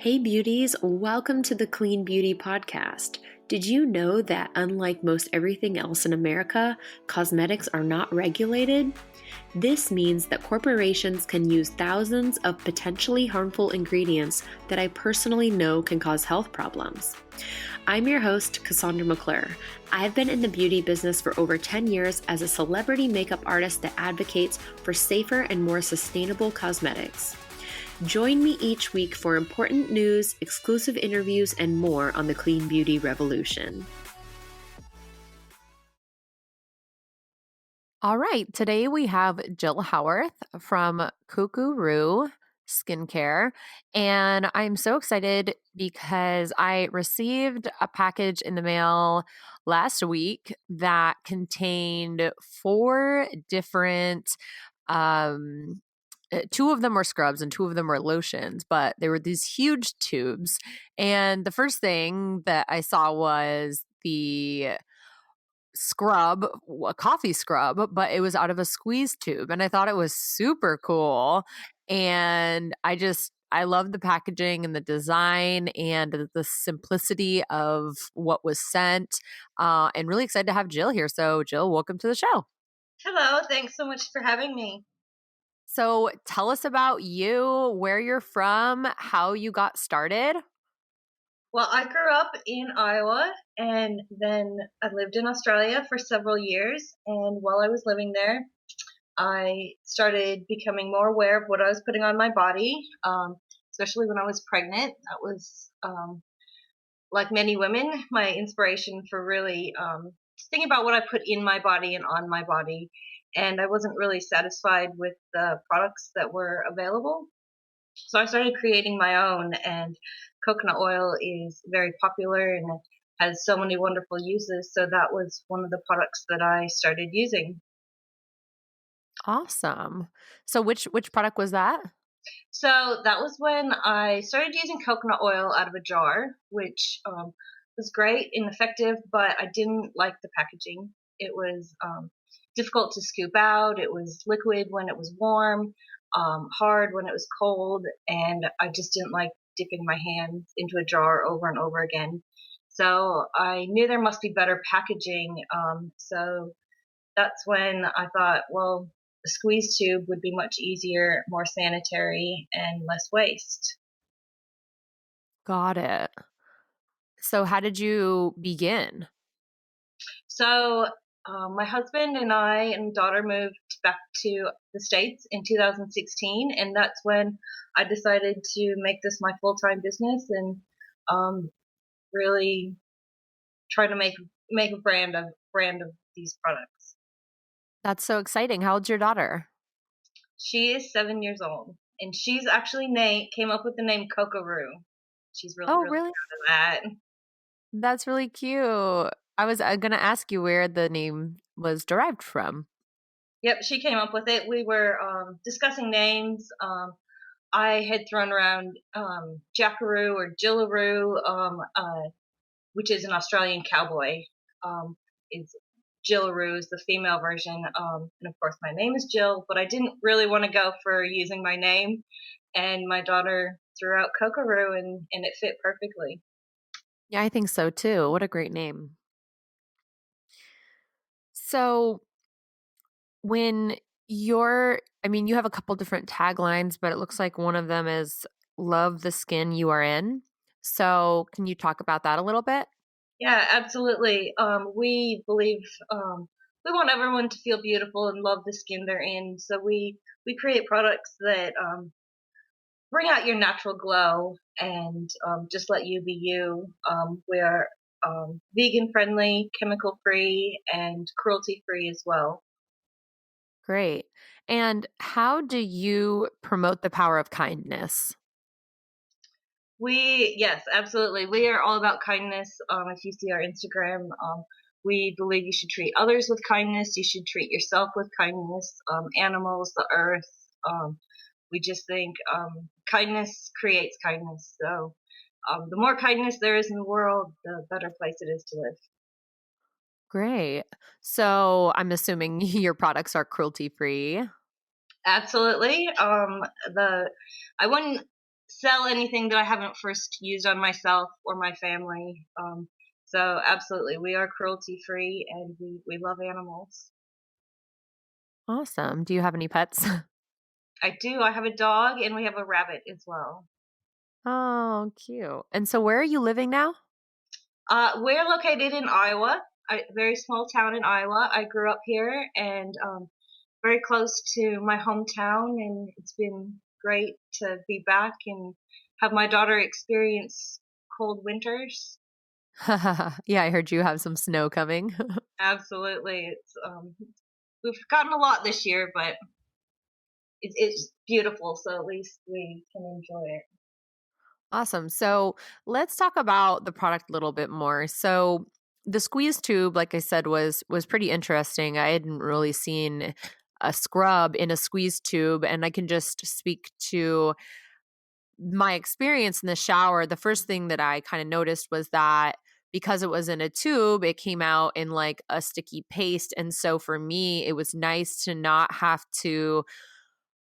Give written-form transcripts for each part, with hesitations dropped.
Hey beauties, welcome to the Clean Beauty Podcast. Did you know that unlike most everything else in America, cosmetics are not regulated? This means that corporations can use thousands of potentially harmful ingredients that I personally know can cause health problems. I'm your host, Cassandra McClure. I've been in the beauty business for over 10 years as a celebrity makeup artist that advocates for safer and more sustainable cosmetics. Join me each week for important news, exclusive interviews, and more on the clean beauty revolution. All right, today we have Jill Howarth from CocoRoo Skincare, and I'm so excited because I received a package in the mail last week that contained four different two of them were scrubs and two of them were lotions, but they were these huge tubes. And the first thing that I saw was the scrub, a coffee scrub, but it was out of a squeeze tube. And I thought it was super cool. And I love the packaging and the design and the simplicity of what was sent. And really excited to have Jill here. So, Jill, welcome to the show. Hello, thanks so much for having me. So, tell us about you, where you're from, how you got started. Well, I grew up in Iowa and then I lived in Australia for several years. And while I was living there, I started becoming more aware of what I was putting on my body, especially when I was pregnant. That was, like many women, my inspiration for really thinking about what I put in my body and on my body. And I wasn't really satisfied with the products that were available. So I started creating my own, and coconut oil is very popular and it has so many wonderful uses. So that was one of the products that I started using. Awesome. So, which product was that? So that was when I started using coconut oil out of a jar, which was great and effective, but I didn't like the packaging. It was difficult to scoop out. It was liquid when it was warm, hard when it was cold, and I just didn't like dipping my hands into a jar over and over again. So I knew there must be better packaging. So that's when I thought, well, a squeeze tube would be much easier, more sanitary, and less waste. Got it. So, how did you begin? So my husband and I and daughter moved back to the States in 2016, and that's when I decided to make this my full-time business and really try to make a brand of these products. That's so exciting. How old's your daughter? She is 7 years old, and she's actually came up with the name CocoRoo. She's really Oh, really really? proud of that. That's really cute. I was going to ask you where the name was derived from. Yep, she came up with it. We were discussing names. I had thrown around Jackaroo or Jillaroo, which is an Australian cowboy. Is Jillaroo is the female version, and of course my name is Jill. But I didn't really want to go for using my name, and my daughter threw out CocoRoo, and it fit perfectly. Yeah, I think so too. What a great name. So, when you have a couple different taglines, but it looks like one of them is love the skin you are in. So, can you talk about that a little bit? Yeah, absolutely. We believe we want everyone to feel beautiful and love the skin they're in. So we create products that bring out your natural glow and just let you be you. We are vegan friendly, chemical free, and cruelty free as well. Great. And how do you promote the power of kindness? Yes, absolutely. We are all about kindness. If you see our Instagram, we believe you should treat others with kindness. You should treat yourself with kindness, animals, the earth. We just think kindness creates kindness. So the more kindness there is in the world, the better place it is to live. Great. So, I'm assuming your products are cruelty free. Absolutely. The I wouldn't sell anything that I haven't first used on myself or my family. So absolutely, we are cruelty free, and we love animals. Awesome. Do you have any pets? I do. I have a dog, and we have a rabbit as well. Oh, cute. And so where are you living now? We're located in Iowa, a very small town in Iowa. I grew up here, and very close to my hometown, and it's been great to be back and have my daughter experience cold winters. Yeah, I heard you have some snow coming. Absolutely, we've gotten a lot this year, but it's beautiful, so at least we can enjoy it. Awesome. So let's talk about the product a little bit more. So the squeeze tube, like I said, was pretty interesting. I hadn't really seen a scrub in a squeeze tube, and I can just speak to my experience in the shower. The first thing that I kind of noticed was that because it was in a tube, it came out in like a sticky paste. And so for me, it was nice to not have to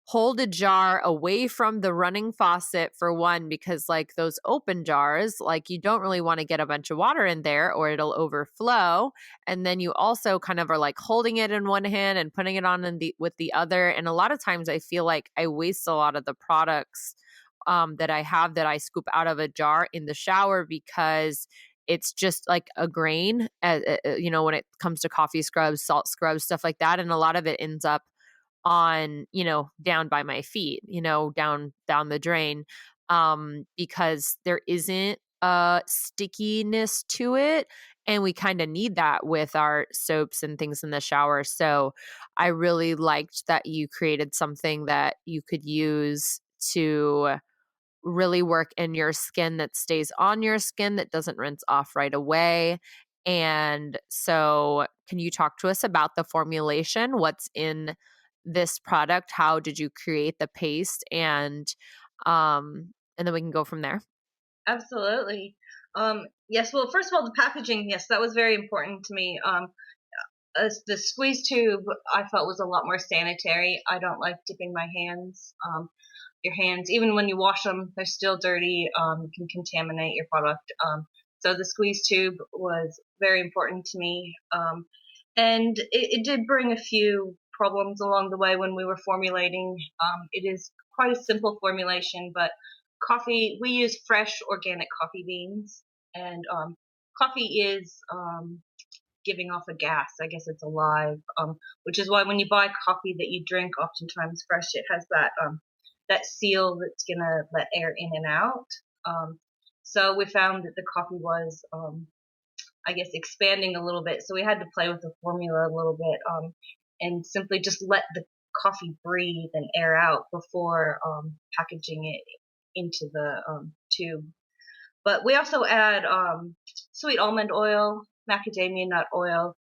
hold a jar away from the running faucet for one, because like those open jars, like you don't really want to get a bunch of water in there or it'll overflow. And then you also kind of are like holding it in one hand and putting it on with the other. And a lot of times I feel like I waste a lot of the products that I have that I scoop out of a jar in the shower, because it's just like a grain, when it comes to coffee scrubs, salt scrubs, stuff like that. And a lot of it ends up on, down by my feet, down the drain, because there isn't a stickiness to it. And we kind of need that with our soaps and things in the shower. So I really liked that you created something that you could use to really work in your skin, that stays on your skin, that doesn't rinse off right away. And so, can you talk to us about the formulation? What's in this product? How did you create the paste? And then we can go from there. Absolutely. Yes. Well, first of all, the packaging. Yes, that was very important to me. The squeeze tube I felt was a lot more sanitary. I don't like dipping my hands. Your hands, even when you wash them, they're still dirty. Can contaminate your product. So the squeeze tube was very important to me. And it did bring a few problems along the way when we were formulating. It is quite a simple formulation, but we use fresh organic coffee beans, and coffee is giving off a gas. I guess it's alive, which is why when you buy coffee that you drink, oftentimes fresh, it has that seal that's gonna let air in and out. So we found that the coffee was, I guess, expanding a little bit. So we had to play with the formula a little bit, and simply just let the coffee breathe and air out before packaging it into the tube. But we also add sweet almond oil, macadamia nut oil,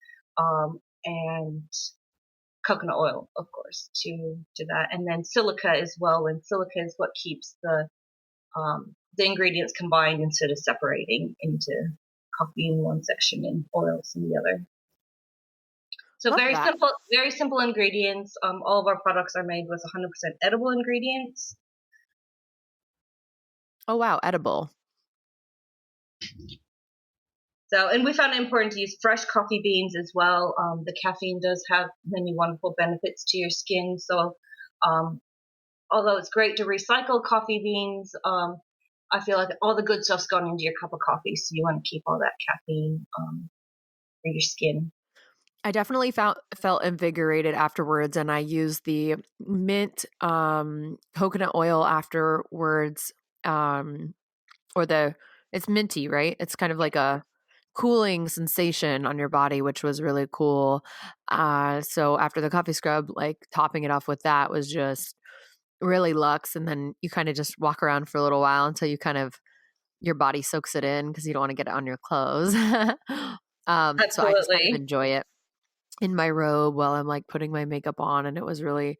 and coconut oil, of course, to that, and then silica as well. And silica is what keeps the ingredients combined instead of separating into coffee in one section and oils in the other. So Love that. very simple ingredients. All of our products are made with 100% edible ingredients. Oh, wow. Edible. So, and we found it important to use fresh coffee beans as well. The caffeine does have many wonderful benefits to your skin. So, although it's great to recycle coffee beans, I feel like all the good stuff's gone into your cup of coffee. So you want to keep all that caffeine for your skin. I definitely felt invigorated afterwards, and I used the mint coconut oil afterwards, or it's minty, right? It's kind of like a cooling sensation on your body, which was really cool. So after the coffee scrub, like topping it off with that was just really luxe. And then you kind of just walk around for a little while until your body soaks it in, because you don't want to get it on your clothes. So I just kind of Absolutely. enjoy it in my robe while I'm like putting my makeup on. And it was really,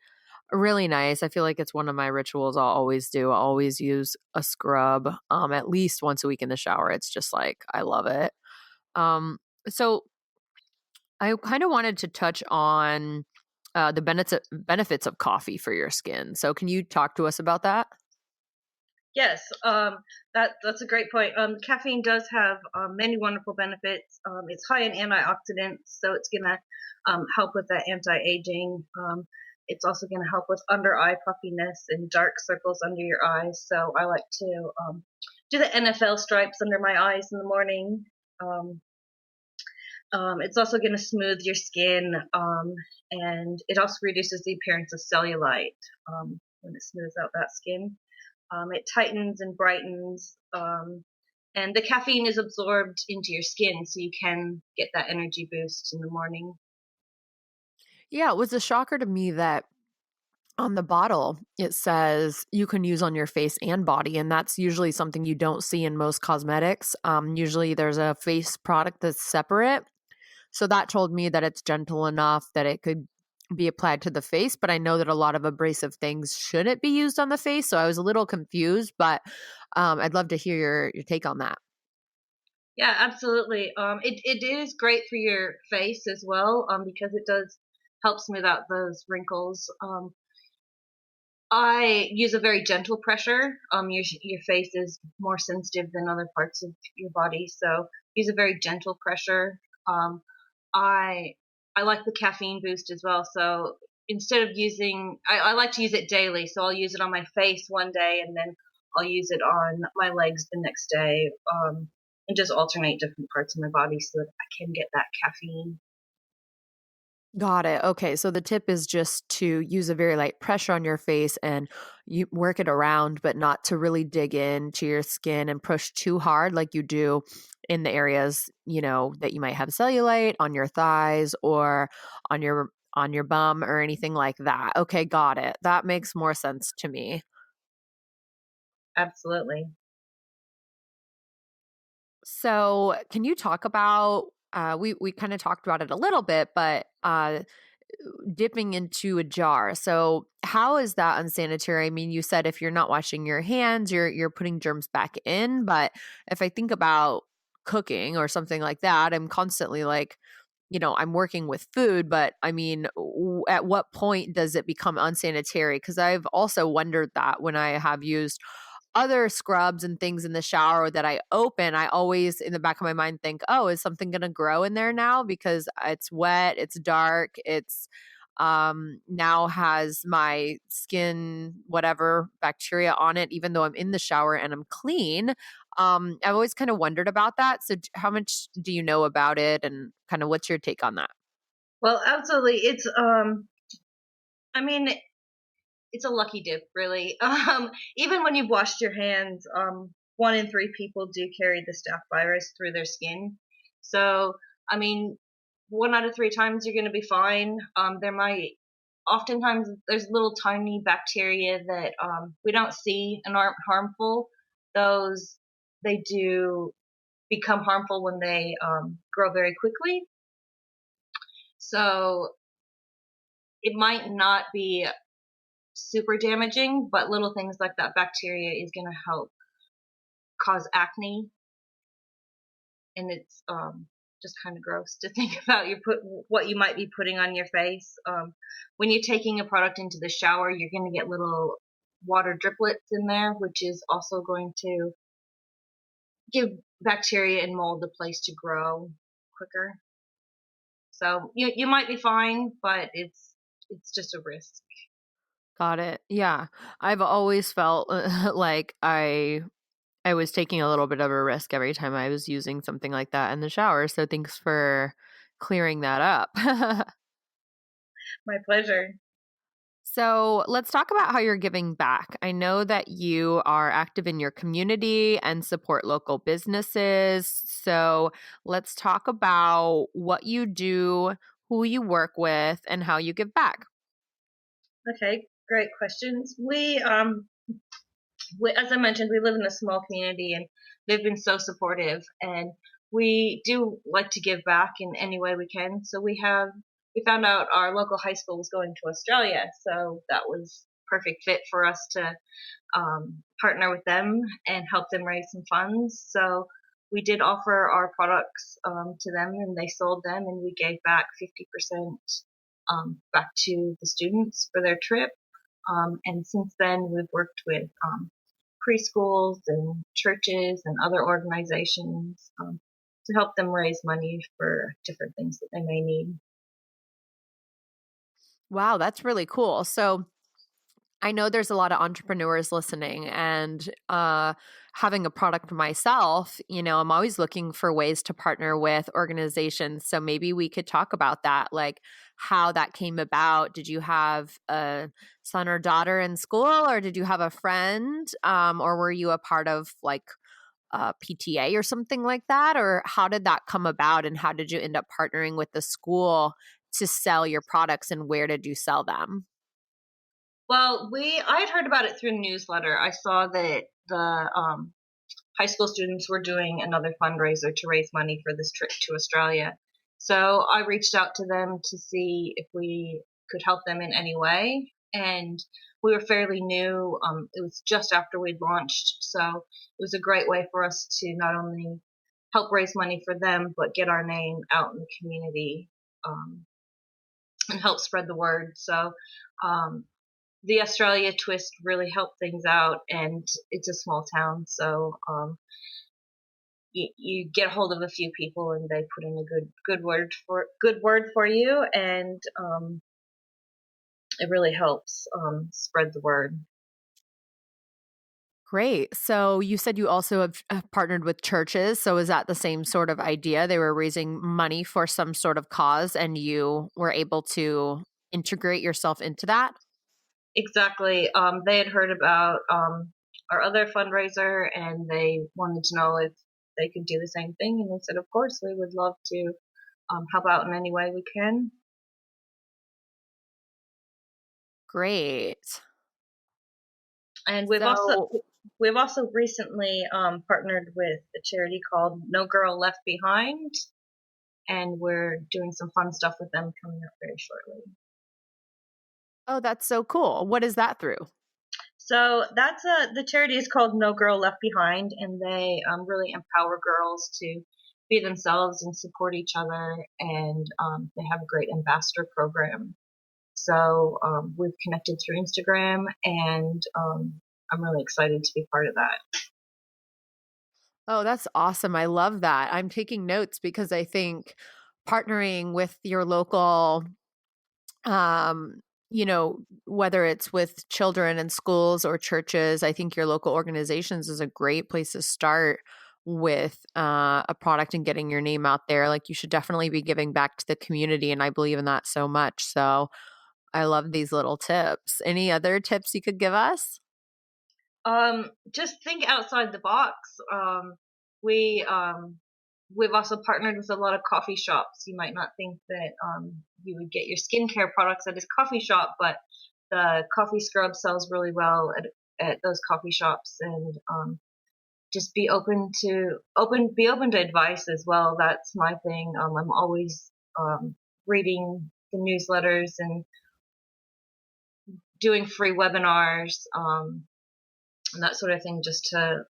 really nice. I feel like it's one of my rituals I'll always do. I'll always use a scrub at least once a week in the shower. It's just like, I love it. So I kind of wanted to touch on the benefits of coffee for your skin. So can you talk to us about that? Yes, that's a great point. Caffeine does have many wonderful benefits. It's high in antioxidants, so it's gonna help with that anti-aging. It's also gonna help with under eye puffiness and dark circles under your eyes. So I like to do the NFL stripes under my eyes in the morning. Um, it's also going to smooth your skin, and it also reduces the appearance of cellulite when it smooths out that skin. It tightens and brightens, and the caffeine is absorbed into your skin, so you can get that energy boost in the morning. Yeah, it was a shocker to me that on the bottle it says you can use on your face and body, and that's usually something you don't see in most cosmetics. Usually there's a face product that's separate. So that told me that it's gentle enough that it could be applied to the face, but I know that a lot of abrasive things shouldn't be used on the face. So I was a little confused, but I'd love to hear your take on that. Yeah, absolutely. It is great for your face as well, because it does help smooth out those wrinkles. I use a very gentle pressure. Your face is more sensitive than other parts of your body, so use a very gentle pressure. Um, I I like the caffeine boost as well. So instead of using, I like to use it daily. So I'll use it on my face one day, and then I'll use it on my legs the next day, and just alternate different parts of my body so that I can get that caffeine. Got it. Okay. So the tip is just to use a very light pressure on your face and you work it around, but not to really dig into your skin and push too hard like you do in the areas, that you might have cellulite on your thighs or on your bum or anything like that. Okay, got it. That makes more sense to me. Absolutely. So, can you talk about we kind of talked about it a little bit, but dipping into a jar. So how is that unsanitary? I mean, you said if you're not washing your hands, you're putting germs back in, but if I think about cooking or something like that, I'm constantly like, I'm working with food, but I mean, at what point does it become unsanitary? Because I've also wondered that when I have used other scrubs and things in the shower that I open, I always in the back of my mind think, "Oh, is something going to grow in there now because it's wet, it's dark, it's now has my skin whatever bacteria on it even though I'm in the shower and I'm clean." I've always kind of wondered about that. So how much do you know about it and kind of what's your take on that? Well, absolutely. I mean, it's a lucky dip, really. Even when you've washed your hands, 1 in 3 people do carry the staph virus through their skin. So, I mean, 1 out of 3 times you're going to be fine. Oftentimes, there's little tiny bacteria that we don't see and aren't harmful. Those, they do become harmful when they grow very quickly. So, it might not be super damaging, but little things like that bacteria is going to help cause acne, and it's just kind of gross to think about what you might be putting on your face. When you're taking a product into the shower, you're going to get little water driplets in there, which is also going to give bacteria and mold a place to grow quicker. So you might be fine, but it's just a risk. Got it. Yeah. I've always felt like I was taking a little bit of a risk every time I was using something like that in the shower. So thanks for clearing that up. My pleasure. So let's talk about how you're giving back. I know that you are active in your community and support local businesses. So let's talk about what you do, who you work with, and how you give back. Okay, great questions. As I mentioned, we live in a small community, and they've been so supportive. And we do like to give back in any way we can. So we found out our local high school was going to Australia, so that was perfect fit for us to partner with them and help them raise some funds. So we did offer our products to them, and they sold them, and we gave back 50% back to the students for their trip. And since then, we've worked with preschools and churches and other organizations to help them raise money for different things that they may need. Wow, that's really cool. So I know there's a lot of entrepreneurs listening, and having a product myself, I'm always looking for ways to partner with organizations. So maybe we could talk about that, like how that came about. Did you have a son or daughter in school, or did you have a friend, or were you a part of like PTA or something like that? Or how did that come about, and how did you end up partnering with the school to sell your products, and where did you sell them? Well, I had heard about it through a newsletter. I saw that the high school students were doing another fundraiser to raise money for this trip to Australia. So I reached out to them to see if we could help them in any way. And we were fairly new. It was just after we'd launched. So it was a great way for us to not only help raise money for them, but get our name out in the community and help spread the word. So the Australia twist really helped things out, and it's a small town. So you get a hold of a few people, and they put in a good word for you, and it really helps spread the word. Great. So you said you also have partnered with churches. So is that the same sort of idea? They were raising money for some sort of cause, and you were able to integrate yourself into that? Exactly. They had heard about our other fundraiser, and they wanted to know if they could do the same thing. And they said, of course, we would love to help out in any way we can. Great. And So, we've also recently partnered with a charity called No Girl Left Behind, and we're doing some fun stuff with them coming up very shortly. oh, that's so cool. What is that through? So the charity is called No Girl Left Behind, and they really empower girls to be themselves and support each other. And they have a great ambassador program. So we've connected through Instagram, and I'm really excited to be part of that. Oh, that's awesome. I love that. I'm taking notes because I think partnering with your local, um, whether it's with children in schools or churches, I think your local organizations is a great place to start with a product and getting your name out there. Like, you should definitely be giving back to the community. And I believe in that so much. So I love these little tips. Any other tips you could give us? Just think outside the box. We we've also partnered with a lot of coffee shops. You might not think that you would get your skincare products at this coffee shop, but the coffee scrub sells really well at those coffee shops. And just be open to advice as well. That's my thing. I'm always reading the newsletters and doing free webinars and that sort of thing, just to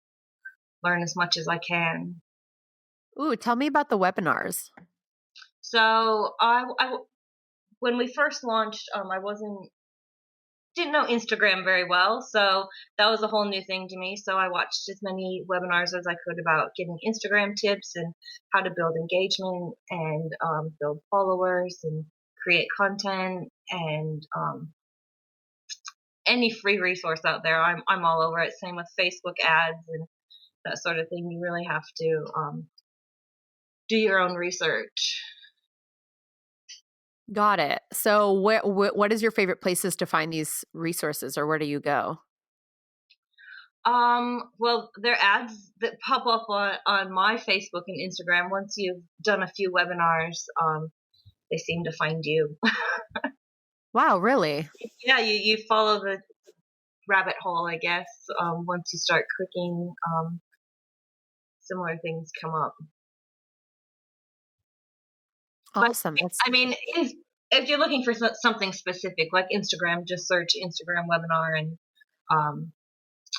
learn as much as I can. Ooh, tell me about the webinars. So when we first launched, I didn't know Instagram very well, so that was a whole new thing to me. So I watched as many webinars as I could about getting Instagram tips and how to build engagement and build followers and create content, and any free resource out there. I'm all over it. Same with Facebook ads and that sort of thing. You really have to do your own research. Got it. So, what is your favorite places to find these resources, or where do you go? Well, there are ads that pop up on my Facebook and Instagram. Once you've done a few webinars, they seem to find you. Wow, really? Yeah, you follow the rabbit hole, I guess. Once you start clicking, similar things come up. But Awesome. That's I mean, if you're looking for something specific, like Instagram, just search Instagram webinar, and um,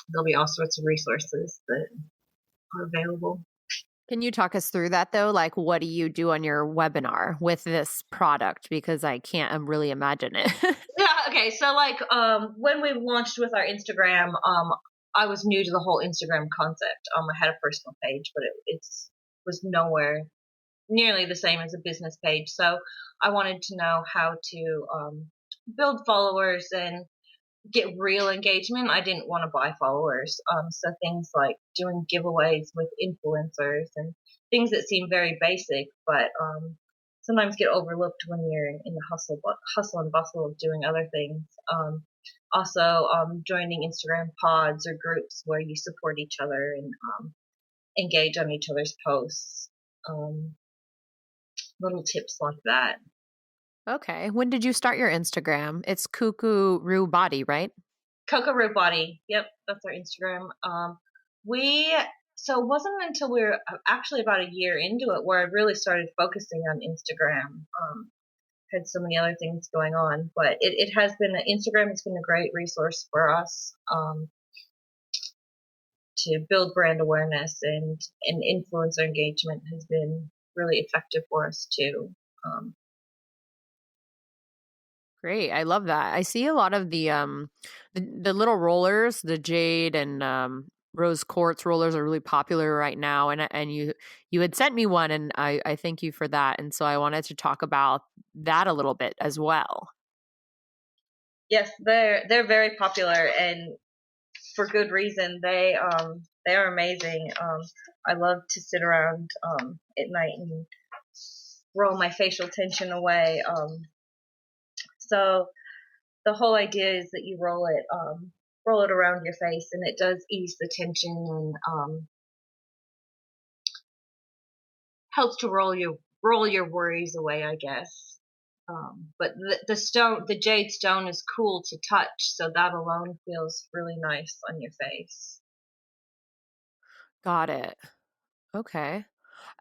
there'll be all sorts of resources that are available. Can you talk us through that though? Like, what do you do on your webinar with this product? Because I can't really imagine it. Yeah, okay. So like when we launched with our Instagram, I was new to the whole Instagram concept. I had a personal page, but it was nowhere nearly the same as a business page. So I wanted to know how to build followers and get real engagement. I didn't want to buy followers. So things like doing giveaways with influencers and things that seem very basic, but sometimes get overlooked when you're in the hustle and bustle of doing other things. Also, joining Instagram pods or groups where you support each other and engage on each other's posts. Um, Little tips like that. Okay. When did you start your Instagram? It's CocoRoo Body, right? CocoRoo Body. Yep, that's our Instagram. We so it wasn't until we were actually about a year into it where I really started focusing on Instagram. Had so many other things going on, but it has been Instagram has been a great resource for us to build brand awareness, and influencer engagement has been really effective for us too. Um, Great. I love that. I see a lot of the little rollers, the jade and rose quartz rollers are really popular right now, and you had sent me one, and I thank you for that. And so I wanted to talk about that a little bit as well. yes, they're very popular, and for good reason. They are amazing. I love to sit around at night and roll my facial tension away. So the whole idea is that you roll it around your face, and it does ease the tension and helps to roll your worries away, I guess. But the jade stone is cool to touch, so that alone feels really nice on your face. Got it. Okay.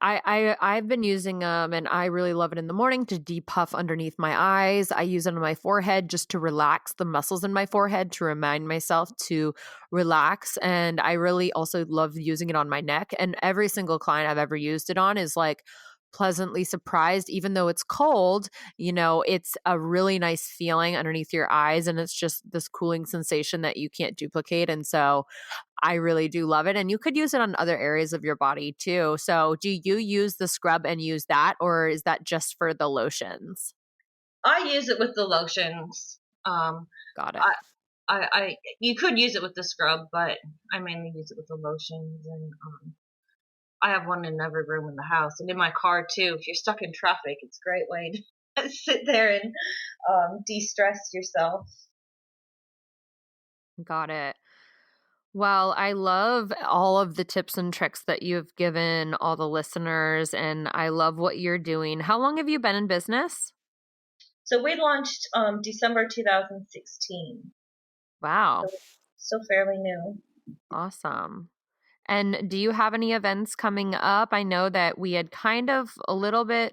I've been using them and I really love it in the morning to depuff underneath my eyes. I use it on my forehead just to relax the muscles in my forehead to remind myself to relax. And I really also love using it on my neck. And every single client I've ever used it on is like pleasantly surprised, even though it's cold. It's a really nice feeling underneath your eyes, and it's just this cooling sensation that you can't duplicate. And so I really do love it. And you could use it on other areas of your body too. So, do you use the scrub and use that, or is that just for the lotions? I use it with the lotions. Got it. I, you could use it with the scrub, but I mainly use it with the lotions, and I have one in every room in the house and in my car too. If you're stuck in traffic, it's a great way to sit there and de-stress yourself. Got it. Well, I love all of the tips and tricks that you've given all the listeners, and I love what you're doing. How long have you been in business? So we launched December 2016, Wow. so fairly new. Awesome. And do you have any events coming up? I know that we had kind of a little bit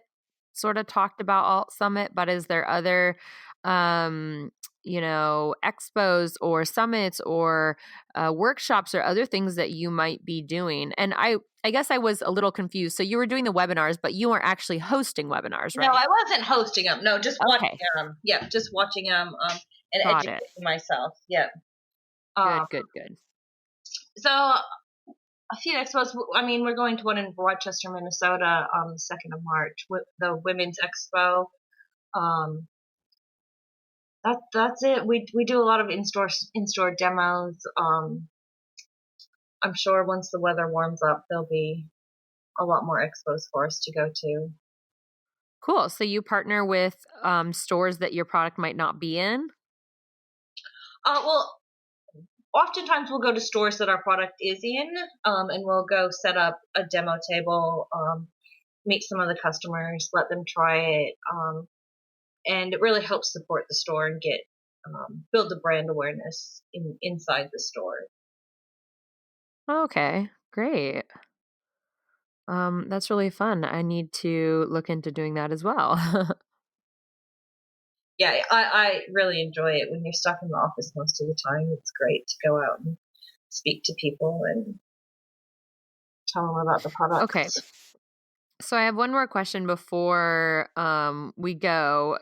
sort of talked about Alt Summit, but is there other um, expos or summits or workshops or other things that you might be doing? And I guess I was a little confused. So you were doing the webinars, but you weren't actually hosting webinars, No, right? I wasn't hosting them. No, just watching Okay. them. Yeah, just watching them and Got it. educating myself. Yeah. Um, Good, good, good. so a few expos. I mean, we're going to one in Rochester, Minnesota on the 2nd of March, with the Women's Expo. Um, that's it. We do a lot of in store demos. I'm sure once the weather warms up, there'll be a lot more expos for us to go to. Cool. So you partner with stores that your product might not be in? Well, oftentimes we'll go to stores that our product is in, and we'll go set up a demo table, meet some of the customers, let them try it, and it really helps support the store and get build the brand awareness inside the store. Okay, great. That's really fun. I need to look into doing that as well. Yeah, I really enjoy it. When you're stuck in the office most of the time, it's great to go out and speak to people and tell them about the Okay. products. So I have one more question before we go,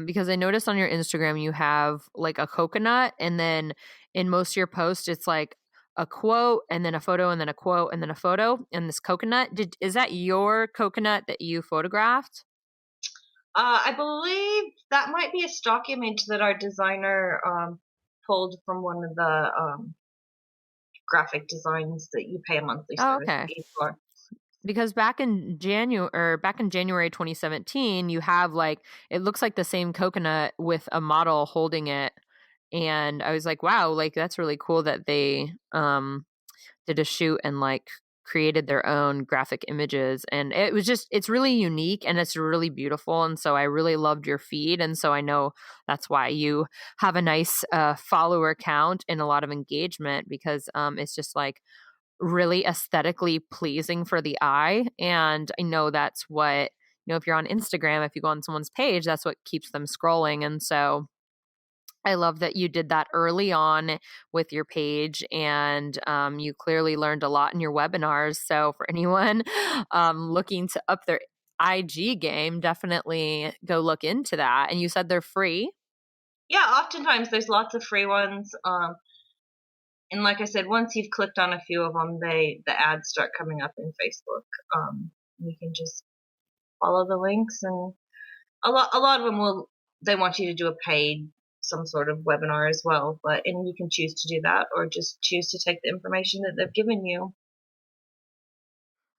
because I noticed on your Instagram you have like a coconut, and then in most of your posts it's like a quote and then a photo and then a quote and then a photo and this coconut. Is that your coconut that you photographed? I believe that might be a stock image that our designer pulled from one of the graphic designs that you pay a monthly Oh, service okay. fee for. Because back in January 2017, you have like it looks like the same coconut with a model holding it. And I was like, wow, like that's really cool that they did a shoot and like created their own graphic images, and it's really unique and it's really beautiful, and so I really loved your feed, and so I know that's why you have a nice follower count and a lot of engagement, because it's just like really aesthetically pleasing for the eye. And I know that's what, if you're on Instagram, if you go on someone's page, that's what keeps them scrolling. And so I love that you did that early on with your page, and you clearly learned a lot in your webinars. So for anyone looking to up their IG game, definitely go look into that. And you said they're free. Yeah, oftentimes there's lots of free ones. And like I said, once you've clicked on a few of them, the ads start coming up in Facebook. You can just follow the links, and a lot of them they want you to do a paid some sort of webinar as well. And you can choose to do that, or just choose to take the information that they've given you.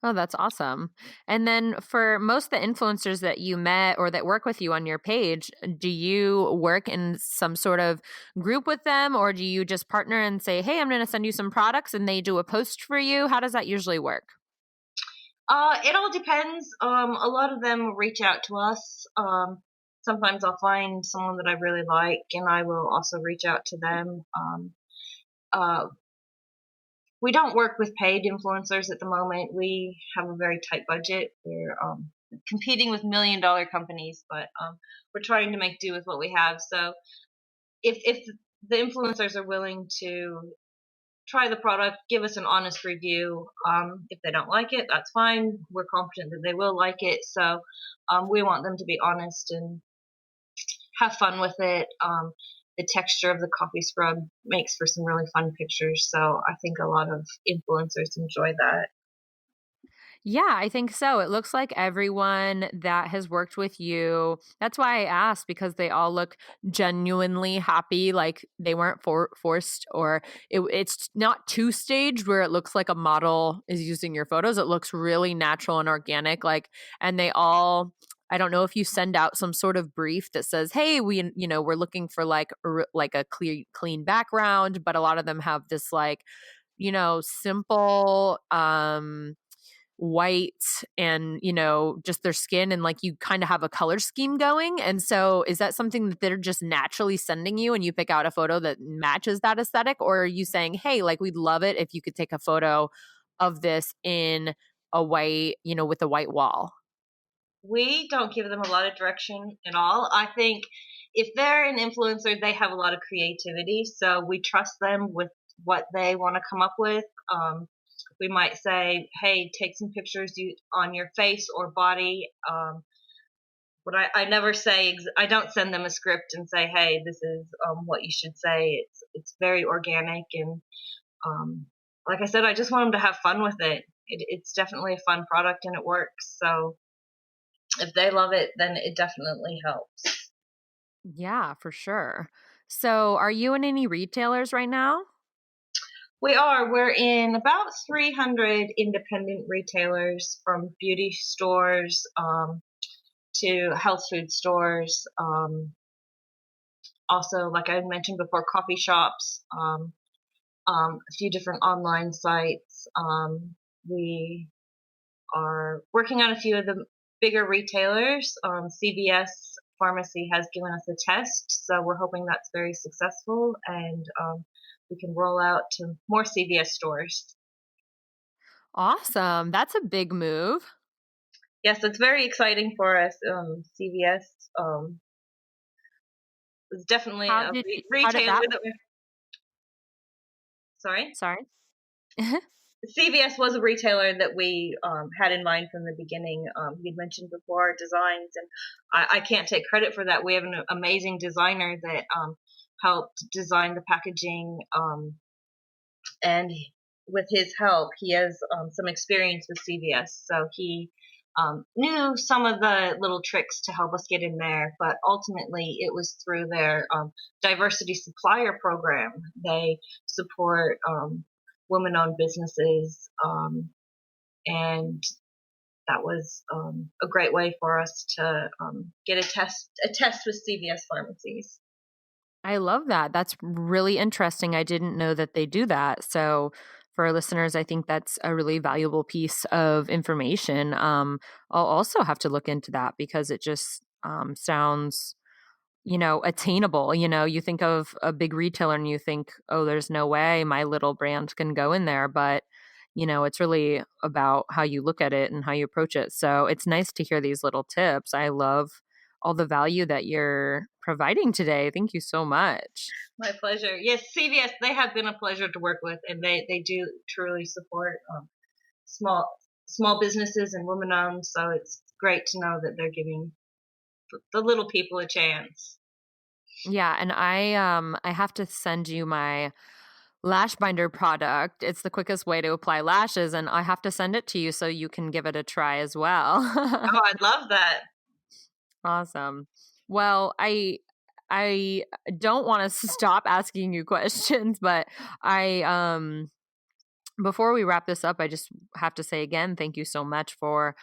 Oh, that's awesome. And then for most of the influencers that you met or that work with you on your page, do you work in some sort of group with them, or do you just partner and say, hey, I'm going to send you some products and they do a post for you? How does that usually work? It all depends. A lot of them reach out to us. Sometimes I'll find someone that I really like, and I will also reach out to them. Uh, we don't work with paid influencers at the moment. We have a very tight budget. We're competing with $1 million companies, but we're trying to make do with what we have. So if the influencers are willing to try the product, give us an honest review. If they don't like it, that's fine. We're confident that they will like it. So we want them to be honest and have fun with it. The texture of the coffee scrub makes for some really fun pictures. So I think a lot of influencers enjoy that. Yeah, I think so. It looks like everyone that has worked with you, that's why I asked, because they all look genuinely happy, like they weren't forced, or it's not two staged where it looks like a model is using your photos. It looks really natural and organic. Like, and they all, I don't know if you send out some sort of brief that says, hey, we're looking for like a clean background, but a lot of them have this like, simple, white and just their skin, and like you kind of have a color scheme going. And so is that something that they're just naturally sending you and you pick out a photo that matches that aesthetic, or are you saying, hey, like we'd love it if you could take a photo of this in a white, with a white wall? We don't give them a lot of direction at all. I think if they're an influencer, they have a lot of creativity. So we trust them with what they want to come up with. We might say, hey, take some pictures on your face or body. But I never say, I don't send them a script and say, hey, this is what you should say. It's very organic. And like I said, I just want them to have fun with it. It's definitely a fun product and it works. So if they love it, then it definitely helps. Yeah, for sure. So are you in any retailers right now? We are. We're in about 300 independent retailers, from beauty stores to health food stores. Also, like I mentioned before, coffee shops, a few different online sites. We are working on a few of the bigger retailers. CVS Pharmacy has given us a test, so we're hoping that's very successful, and we can roll out to more CVS stores. Awesome. That's a big move. Yes, it's very exciting for us. CVS is definitely a How did retailer that that we're sorry. sorry. CVS was a retailer that we had in mind from the beginning. You'd mentioned before designs, and I can't take credit for that. We have an amazing designer that helped design the packaging and with his help, he has some experience with CVS, so he knew some of the little tricks to help us get in there. But ultimately, it was through their diversity supplier program. They support women-owned businesses, and that was a great way for us to get a test with CVS pharmacies. I love that. That's really interesting. I didn't know that they do that. So, for our listeners, I think that's a really valuable piece of information. I'll also have to look into that because it just sounds, attainable. You think of a big retailer and you think, oh, there's no way my little brand can go in there. But, it's really about how you look at it and how you approach it. So it's nice to hear these little tips. I love all the value that you're providing today. Thank you so much. My pleasure. Yes, CVS, they have been a pleasure to work with, and they do truly support small businesses and women-owned. So it's great to know that they're giving the little people a chance. Yeah, and I have to send you my lash binder product. It's the quickest way to apply lashes, and I have to send it to you so you can give it a try as well. Oh, I'd love that. Awesome. Well, I don't want to stop asking you questions, but I before we wrap this up, I just have to say again, thank you so much for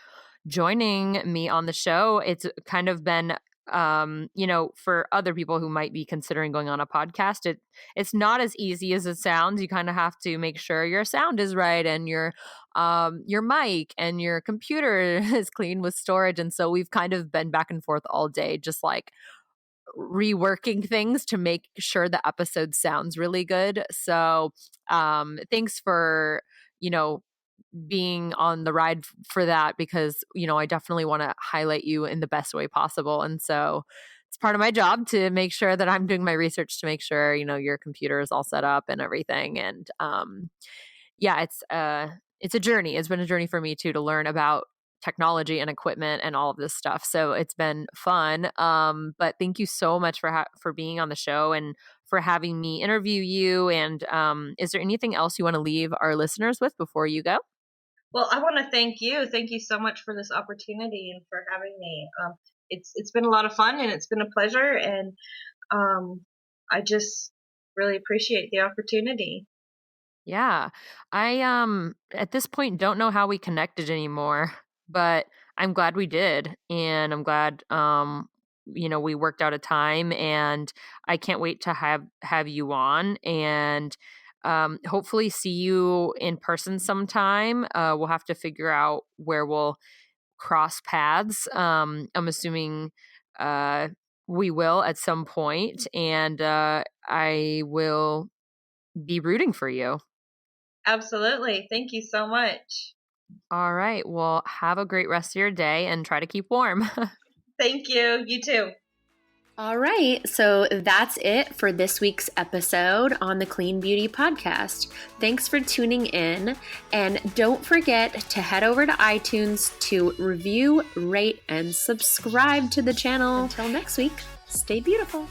joining me on the show. It's kind of been for other people who might be considering going on a podcast, it's not as easy as it sounds. You kind of have to make sure your sound is right and your mic and your computer is clean with storage. And so we've kind of been back and forth all day, just like reworking things to make sure the episode sounds really good. So thanks for, being on the ride for that, because I definitely want to highlight you in the best way possible. And so it's part of my job to make sure that I'm doing my research to make sure your computer is all set up and everything. And yeah, it's a journey. It's been a journey for me too, to learn about technology and equipment and all of this stuff. So it's been fun. But thank you so much for being on the show and for having me interview you. And is there anything else you want to leave our listeners with before you go? Well, I want to thank you. Thank you so much for this opportunity and for having me. It's been a lot of fun and it's been a pleasure, and I just really appreciate the opportunity. Yeah. I at this point don't know how we connected anymore, but I'm glad we did. And I'm glad we worked out a time, and I can't wait to have you on and hopefully see you in person sometime. We'll have to figure out where we'll cross paths. I'm assuming we will at some point, and I will be rooting for you. Absolutely. Thank you so much. All right. Well, have a great rest of your day and try to keep warm. Thank you. You too. All right, so that's it for this week's episode on the Clean Beauty Podcast. Thanks for tuning in, and don't forget to head over to iTunes to review, rate, and subscribe to the channel. Until next week, stay beautiful.